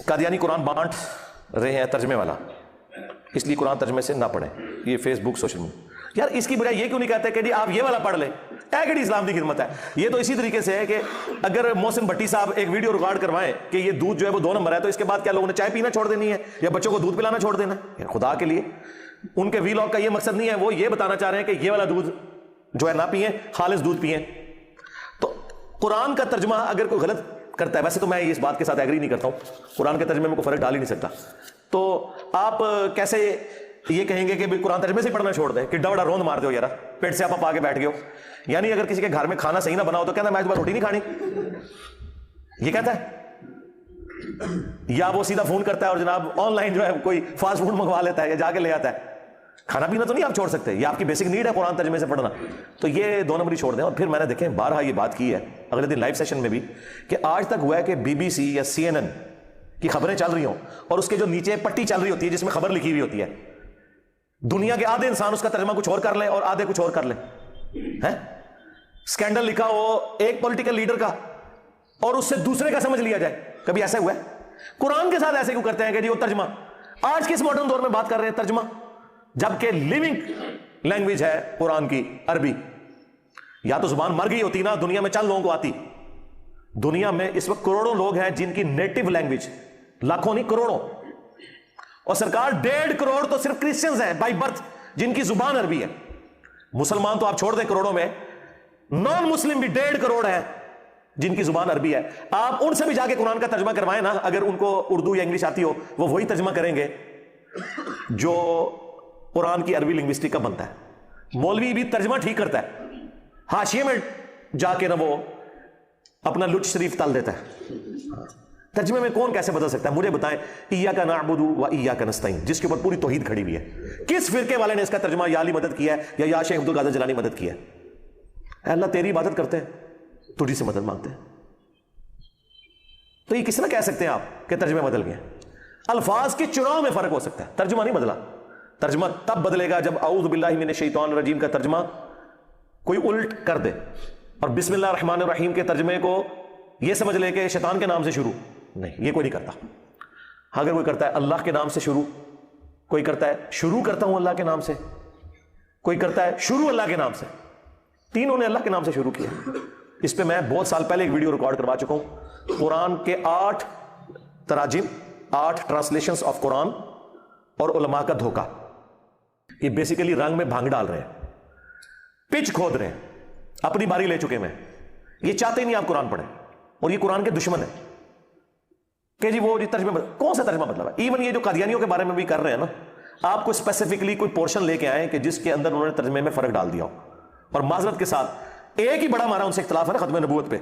قادیانی قرآن بانٹ رہے ہیں ترجمے والا، اس لیے قرآن ترجمے سے نہ پڑھیں. یہ فیس بک سوشل میڈیا. یار اس کی بجائے یہ کیوں نہیں کہتے کہ جی آپ یہ والا پڑھ لیں؟ ایگڑی اسلام کی خدمت ہے. یہ تو اسی طریقے سے ہے کہ اگر محسن بھٹی صاحب ایک ویڈیو ریکارڈ کروائیں کہ یہ دودھ جو ہے وہ 2 نمبر ہے، تو اس کے بعد کیا لوگوں نے چائے پینا چھوڑ دینی ہے یا بچوں کو دودھ پلانا چھوڑ دینا ہے؟ خدا کے لیے ان کے ویلاگ کا یہ مقصد نہیں ہے. وہ یہ بتانا چاہ رہے ہیں کہ یہ والا دودھ جو ہے نہ پئیں، خالص دودھ پئیں. تو قرآن کا ترجمہ اگر کوئی غلط کرتا ہے، ویسے تو میں اس بات کے ساتھ ایگری نہیں کرتا ہوں، قرآن کے ترجمے میں کوئی فرق ڈال ہی نہیں سکتا، تو آپ کیسے یہ کہیں گے کہ قرآن ترجمے سے پڑھنا چھوڑ دیں کہ ڈوڑا روند مار دو یار پیٹ سے آپ آ کے بیٹھ گئے ہو؟ یعنی اگر کسی کے گھر میں کھانا صحیح نہ بنا ہو تو کہتا ہے میں آج روٹی نہیں کھانی، یہ کہتا ہے. یا وہ سیدھا فون کرتا ہے اور جناب آن لائن جو ہے کوئی فاسٹ فوڈ منگوا لیتا ہے یا جا کے لے آتا ہے. کھانا پینا تو نہیں آپ چھوڑ سکتے، یہ آپ کی بیسک نیڈ ہے قرآن ترجمے سے پڑھنا. تو یہ 2 نمبر ہی چھوڑ دیں. اور پھر میں نے دیکھیں بارہا یہ بات کی ہے اگلے دن لائیو سیشن میں بھی کہ آج تک ہوا ہے کہ BBC یا CNN کی خبریں چل رہی ہوں اور اس کے جو نیچے پٹی چل رہی ہوتی ہے جس میں خبر لکھی ہوئی ہوتی ہے، دنیا کے آدھے انسان اس کا ترجمہ کچھ اور کر لیں اور آدھے کچھ اور کر لیں. سکینڈل لکھا ہو ایک پولیٹیکل لیڈر کا اور اس سے دوسرے کا سمجھ لیا جائے. کبھی ایسا ہوا ہے؟ قرآن کے ساتھ ایسے کیوں کرتے ہیں کہ جی وہ ترجمہ؟ آج کے اس ماڈرن دور میں بات کر رہے ہیں ترجمہ، جبکہ لیونگ لینگویج ہے قرآن کی عربی. یا تو زبان مر گئی ہوتی نا، دنیا میں چند لوگوں کو آتی. دنیا میں اس وقت کروڑوں لوگ ہیں جن کی نیٹو لینگویج، لاکھوں نہیں کروڑوں، اور سرکار 1.5 کروڑ تو صرف کرسچنز ہیں بائی برتھ جن کی زبان عربی ہے. مسلمان تو آپ چھوڑ دیں کروڑوں میں، نان مسلم بھی 1.5 کروڑ ہیں جن کی زبان عربی ہے. آپ ان سے بھی جا کے قرآن کا ترجمہ کروائیں نا، اگر ان کو اردو یا انگلش آتی ہو وہ وہی ترجمہ کریں گے جو قرآن کی عربی لنگوسٹک کا بنتا ہے. مولوی بھی ترجمہ ٹھیک کرتا ہے، حاشیے میں جا کے نہ وہ اپنا لچ شریف تل دیتا ہے. ترجمے میں کون کیسے بدل سکتا ہے؟ مجھے بتائیں. ایاک نعبد و ایاک نستعین، جس کے اوپر پوری توحید کھڑی ہوئی ہے، کس فرقے والے نے اس کا ترجمہ یا علی مدد کیا ہے یا شیخ عبد القادر جیلانی مدد کیا ہے؟ اے اللہ تیری عبادت کرتے ہیں، تجھی سے مدد مانگتے ہیں. تو یہ کس طرح کہہ سکتے ہیں آپ کہ ترجمے بدل گئے؟ الفاظ کے چناؤ میں فرق ہو سکتا ہے، ترجمہ نہیں بدلا. ترجمہ تب بدلے گا جب اعوذ باللہ من الشیطان الرجیم کا ترجمہ کوئی الٹ کر دے اور بسم اللہ الرحمن الرحیم کے ترجمے کو یہ سمجھ لے کہ شیطان کے نام سے شروع. نہیں، یہ کوئی نہیں کرتا. اگر کوئی کرتا ہے اللہ کے نام سے شروع، کوئی کرتا ہے شروع کرتا ہوں اللہ کے نام سے، کوئی کرتا ہے شروع اللہ کے نام سے، تینوں نے اللہ کے نام سے شروع کیا. اس پہ میں بہت سال پہلے ایک ویڈیو ریکارڈ کروا چکا ہوں. قرآن کے 8 تراجم، 8 ٹرانسلیشنز آف قرآن اور علماء کا دھوکہ. یہ بیسیکلی رنگ میں بھانگ ڈال رہے ہیں، پچ کھود رہے ہیں، اپنی باری لے چکے. میں یہ چاہتے ہی نہیں آپ قرآن پڑھیں، اور یہ قرآن کے دشمن ہے کہ جی وہ ترجمہ کون سا ترجمہ مطلب ہے؟ ایون یہ جو قادیانیوں کے بارے میں بھی کر رہے ہیں نا، آپ کو اسپیسیفکلی کوئی پورشن لے کے آئیں کہ جس کے اندر انہوں نے ترجمے میں فرق ڈال دیا ہو. اور معذرت کے ساتھ ایک ہی بڑا ہمارا ان سے اختلاف ہے نا ختم نبوت پہ،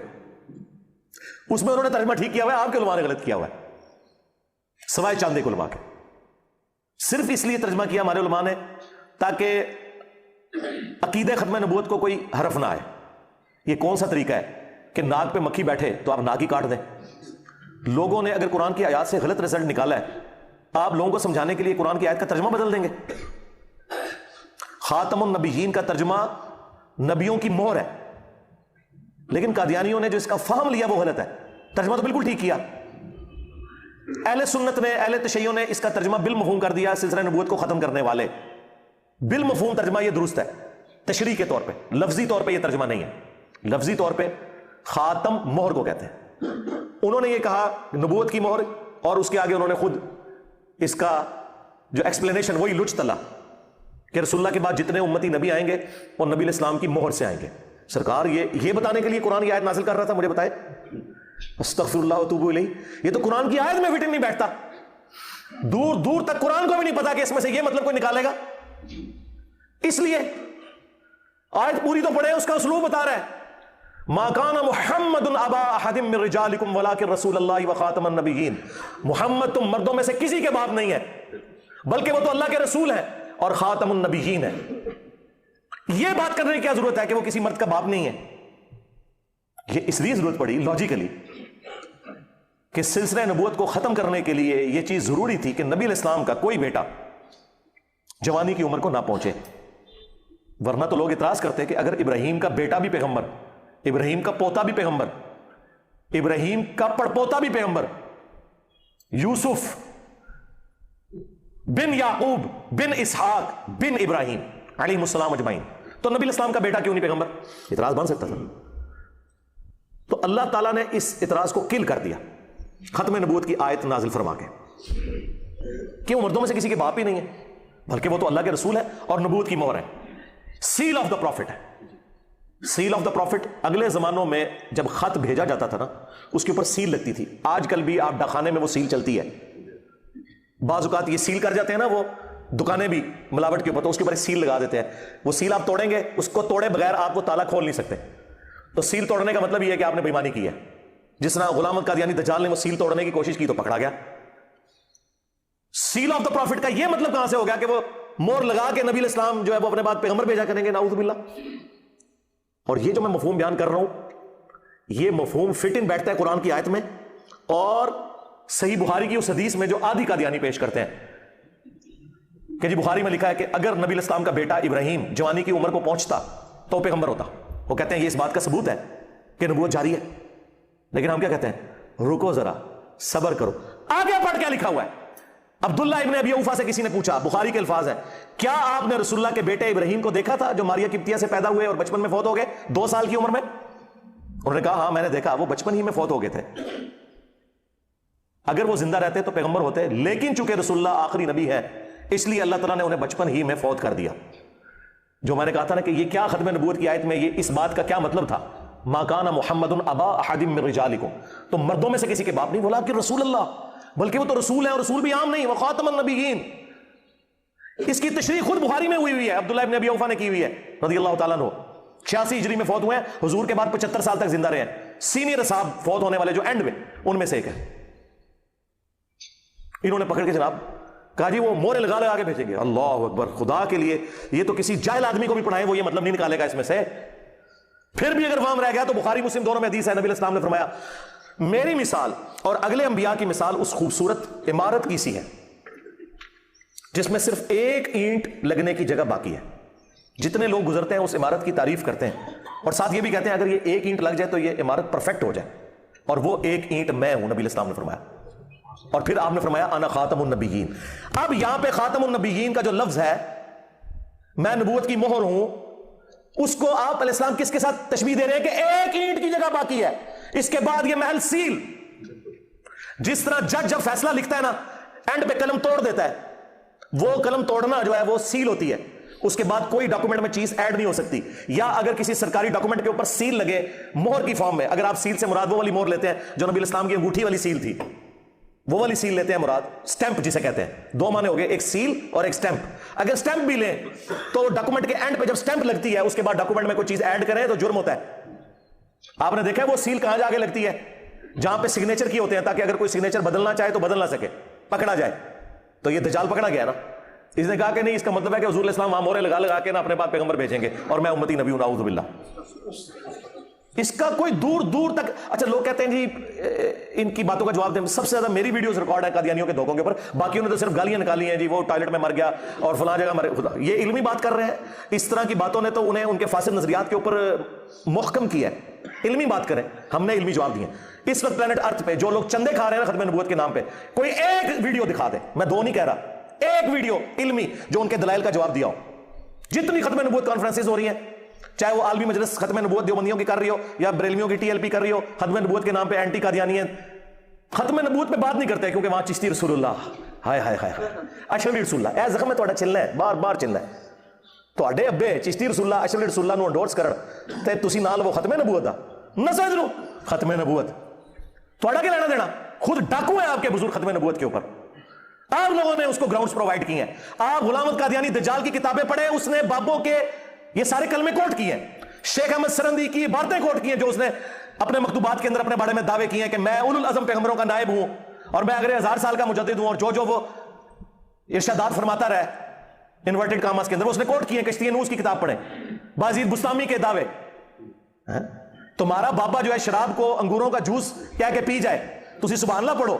اس میں انہوں نے ترجمہ ٹھیک کیا ہوا ہے، آپ کے علماء نے غلط کیا ہوا ہے، سوائے چاند ایک علماء کے. صرف اس لیے ترجمہ کیا ہمارے علماء نے تاکہ عقیدہ ختم نبوت کو کوئی حرف نہ آئے. یہ کون سا طریقہ ہے کہ ناک پہ مکھی بیٹھے تو آپ ناک ہی کاٹ دیں؟ لوگوں نے اگر قرآن کی آیات سے غلط رزلٹ نکالا ہے، آپ لوگوں کو سمجھانے کے لیے قرآن کی آیت کا ترجمہ بدل دیں گے؟ خاتم النبیین کا ترجمہ نبیوں کی مہر ہے، لیکن قادیانیوں نے جو اس کا فہم لیا وہ غلط ہے. ترجمہ تو بالکل ٹھیک کیا. اہل سنت نے، اہل تشیع نے اس کا ترجمہ بالمفہوم کر دیا. سلسلہ نبوت کو ختم کرنے والے بالمفہوم ترجمہ یہ درست ہے. تشریح کے طور پہ، لفظی طور پہ یہ ترجمہ نہیں ہے. لفظی طور پہ خاتم مہر کو کہتے ہیں. انہوں نے یہ کہا نبوت کی مہر، اور اس کے آگے انہوں نے خود اس کا جو ایکسپلینیشن وہی لچ تلا کہ رسول اللہ کے بعد جتنے امتی نبی آئیں گے وہ نبی علیہ السلام کی مہر سے آئیں گے. سرکار یہ بتانے کے لیے قرآن کی آیت نازل کر رہا تھا؟ مجھے بتائے. استغفر اللہ واتوب الیہ. یہ تو قرآن کی آیت میں فٹ نہیں بیٹھتا. دور دور تک قرآن کو بھی نہیں پتا کہ اس میں سے یہ مطلب کوئی نکالے گا. اس لیے آیت پوری تو پڑھے، اس کا اسلوب بتا رہا ہے. ما کان محمد ابا احد من رجالکم ولکن رسول اللہ وخاتم النبیین. محمد تم مردوں میں سے کسی کے باپ نہیں ہے، بلکہ وہ تو اللہ کے رسول ہیں اور خاتم النبیین ہے. یہ بات کرنے کی کیا ضرورت ہے کہ وہ کسی مرد کا باپ نہیں ہے؟ یہ اس لیے ضرورت پڑی لاجیکلی کہ سلسلہ نبوت کو ختم کرنے کے لیے یہ چیز ضروری تھی کہ نبی علیہ السلام کا کوئی بیٹا جوانی کی عمر کو نہ پہنچے. ورنہ تو لوگ اعتراض کرتے کہ اگر ابراہیم کا بیٹا بھی پیغمبر، ابراہیم کا پوتا بھی پیغمبر، ابراہیم کا پڑپوتا بھی پیغمبر، यूसुफ बिन याकूब बिन इसहाक बिन इब्राहिम अलैहिस्सलाम अजमाइन। तो नबी इस्लाम का बेटा क्यों नहीं पैगंबर? इतराज बन सकता था। तो अल्लाह ताला ने इस इतराज को किल कर दिया खत्म नबूवत की आयत नाजिल फरमा के। क्यों? मर्दों में से किसी के बाप ही नहीं है, बल्कि वो तो अल्लाह के रसूल है और नबूवत की मोहर है, सील ऑफ द प्रॉफिट है। सील ऑफ द प्रॉफिट अगले जमानों में जब खत भेजा जाता था ना, उसके ऊपर सील लगती थी। आजकल भी आप डाकखाने में वो सील चलती है। बाज़ औक़ात ये सील कर जाते हैं ना वो दुकानें भी मिलावट के ऊपर, तो उसके ऊपर सील लगा देते हैं। वो सील आप तोड़ेंगे, उसको तोड़े बगैर आप वो ताला खोल नहीं सकते। तो सील तोड़ने का मतलब ये है कि आपने बेईमानी की है। जिस तरह गुलाम अहमद कादियानी दज्जाल ने वो सील तोड़ने की कोशिश की तो पकड़ा गया। सील ऑफ द प्रॉफिट का ये मतलब कहां से हो गया कि वो मोहर लगा के नबी इस्लाम जो है वो अपने बाद पैगंबर भेजा करेंगे? नाऊज़ बिल्लाह। और ये जो मैं मफहूम बयान कर रहा हूं, ये मफहूम फिट इन बैठता है कुरान की आयत में और सही बुखारी की उस हदीस में जो आदि कादियानी पेश करते हैं कि जी बुखारी में लिखा है कि अगर नबी इस्लाम का बेटा इब्राहिम जवानी की उम्र को पहुंचता तो पैगंबर होता। वो कहते हैं ये इस बात का सबूत है कि नबूवत जारी है। लेकिन हम क्या कहते हैं? रुको जरा, सब्र करो। आगे पढ़ क्या लिखा हुआ है? अब्दुल्ला इब्न अबी औफा से किसी ने पूछा, बुखारी के अल्फाज है, क्या आपने रसूलुल्लाह के बेटे इब्राहिम को देखा था जो मारिया किप्तिया से पैदा हुए और बचपन में फौत हो गए 2 साल की उम्र में? उन्होंने कहा हाँ मैंने देखा, वो बचपन ही में फौत हो गए थे। अगर वो जिंदा रहते तो पैगंबर होते, लेकिन चूंकि रसूलुल्लाह आखिरी नबी है इसलिए अल्लाह ताला ने उन्हें बचपन ही में फौत कर दिया। जो मैंने कहा था ना कि ये क्या खत्म नबूवत की आयत में ये इस बात का क्या मतलब था? मा काना मुहम्मदुन अबा अहदिम मिन रिजालिकुम, तो मर्दों में से किसी के बाप नहीं बोला कि रसूल अल्लाह, बल्कि वो तो रसूल है और रसूल भी आम नहीं, वो खातमुन नबिय्यीन। इसकी तशरीह खुद बुखारी में हुई है, अब्दुल्लाह इब्न अबी औफा ने की हुई है रज़ियल्लाहु ताला अन्हु। 86 हिजरी में फौत हुए हैं, हुजूर के बाद 75 साल तक जिंदा रहे हैं। सीनियर साहब फौत होने वाले जो एंड में उनमें से एक है। इन्होंने पकड़ के जनाब कहा जी वो मोहरे लगा लगा के भेजेंगे। अल्लाह अकबर, खुदा के लिए ये तो किसी जाहिल आदमी को भी पढ़ाए वो ये मतलब नहीं निकालेगा इसमें से। फिर भी अगर वहां रह गया तो बुखारी मुस्लिम दोनों में हदीस है, नबी इस्लाम ने फरमाया मेरी मिसाल और अगले अंबिया की मिसाल उस खूबसूरत इमारत की सी है जिसमें सिर्फ एक ईंट लगने की जगह बाकी है। जितने लोग गुजरते हैं उस इमारत की तारीफ करते हैं और साथ ये भी कहते हैं अगर ये एक ईंट लग जाए तो ये इमारत परफेक्ट हो जाए, और वो एक ईंट मैं हूं, नबी इस्लाम ने फरमाया। और फिर आपने फरमाया अना खातमुन नबिय्यीन। अब यहां पे खातमुन नबिय्यीन का जो लफ्ज है, मैं नबूवत की मोहर हूं, उसको आप अलैहिस्सलाम किसके साथ तशबीह दे रहे हैं कि एक ईंट की जगह बाकी है, इसके बाद ये महल सील। जिस तरह जज जब फैसला लिखता है ना, एंड पे कलम तोड़ देता है, वो कलम तोड़ना जो है वो सील होती है, उसके बाद कोई डॉक्यूमेंट में चीज ऐड नहीं हो सकती। या अगर किसी सरकारी डॉक्यूमेंट के ऊपर सील लगे मोहर की फॉर्म में, अगर आप सील से मुराद वो वाली मोहर लेते हैं जो नबी इस्लाम की अंगूठी वाली सील थी, वो वाली सील लेते हैं मुराद, स्टैंप जिसे कहते हैं। 2 माने हो गए, एक सील और एक स्टैंप। अगर स्टैंप भी लें तो डॉक्यूमेंट के एंड पे जब स्टैंप लगती है उसके बाद डॉक्यूमेंट में कोई चीज ऐड करें तो जुर्म होता है। आपने देखा है वो सील कहां जाके लगती है? जहां पे सिग्नेचर किए होते हैं, ताकि अगर कोई सिग्नेचर बदलना चाहे तो बदल ना सके, पकड़ा जाए। तो ये दज्जाल पकड़ा गया ना, इसने कहा कि नहीं, इसका मतलब है कि हुजूर इस्लाम वहां मोहरे लगा लगा के ना अपने बाद पैगंबर भेजेंगे और मैं उम्मती नबी हूं, नाऊज़ु बिल्लाह। इसका कोई दूर दूर तक। अच्छा, लोग कहते हैं जी इनकी बातों का जवाब दें। सबसे ज्यादा मेरी वीडियोस रिकॉर्ड है कादियानियों के धोखों के ऊपर, बाकी उन्होंने तो सिर्फ गालियां निकाली हैं जी, वो टॉयलेट में मर गया और फलां जगह मर गया। ये इल्मी बात कर रहे हैं। इस तरह की बातों ने तो उन्हें उनके फासिद नजरियात के ऊपर मुहकम किया है। इल्मी बात करें, हमने इल्मी जवाब दिए। इस वक्त प्लेनेट अर्थ पे जो लोग चंदे खा रहे हैं खत्म नबूवत के नाम पे, कोई एक वीडियो दिखा दे, मैं 2 नहीं कह रहा, एक वीडियो इल्मी जो उनके दलाइल का जवाब दिया हो। जितनी खत्म नबूवत कॉन्फ्रेंसेज हो रही हैं, चाहे वो आलमी मजलिस खत्म नबूवत देवबंदियों की कर रही हो या बरेलवियों की TLP कर रही हो, खत्म नबूवत के नाम पे एंटी कादियानी है। खत्म नबूवत पे बात नहीं करते क्योंकि वहां चिश्ती रसूलुल्लाह, हाय हाय हाय अशरफी रसूलुल्लाह, ए जख्म थोड़ा चिल्लना है, बार बार चिल्लना है। ਤੁਹਾਡੇ ਅੱਬੇ चिश्ती रसूलुल्लाह अशरफी रसूलुल्लाह ਨੂੰ endorse ਕਰਨ ਤੇ ਤੁਸੀਂ ਨਾਲ वो खत्म नबूवत ਦਾ ना समझ लो। खत्म नबूवत थोड़ा क्या लेना देना? खुद डाकू है आपके बुजुर्ग खत्म नबूवत के ऊपर, आप लोगों ने उसको ग्राउंड्स प्रोवाइड किए हैं। आप गुलाम अहमद कादियानी दज्जाल की किताबें पढ़े, उसने बाबों के ये सारे कलमे कोट किए हैं। शेख अहमद सरंदी की बातें कोट की हैं जो उसने अपने मकतूबात के अंदर अपने बारे में दावे किए हैं कि मैं उलुल अज़म पैगंबरों का नायब हूं और मैं अगले 1000 साल का मुजद्दिद हूं, और जो जो वो इरशादात फरमाता रहे इन्वर्टेड कामास के अंदर, वो उसने कोट किए। कश्ती नूस की किताब पढ़े, बाजीद बुस्तामी के दावे। तुम्हारा बाबा जो है शराब को अंगूरों का जूस क्या के पी जाए, तुसी सुभान अल्लाह पढ़ो,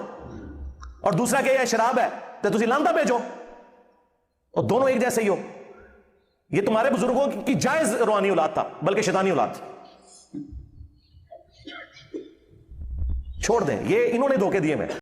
और दूसरा क्या शराब है तो तुसी लांदा भेजो, और दोनों एक जैसे ही हो। ये तुम्हारे बुजुर्गों की जायज रूहानी औलाद था, बल्कि शैतानी औलाद। छोड़ दें, ये इन्होंने धोखे दिए में।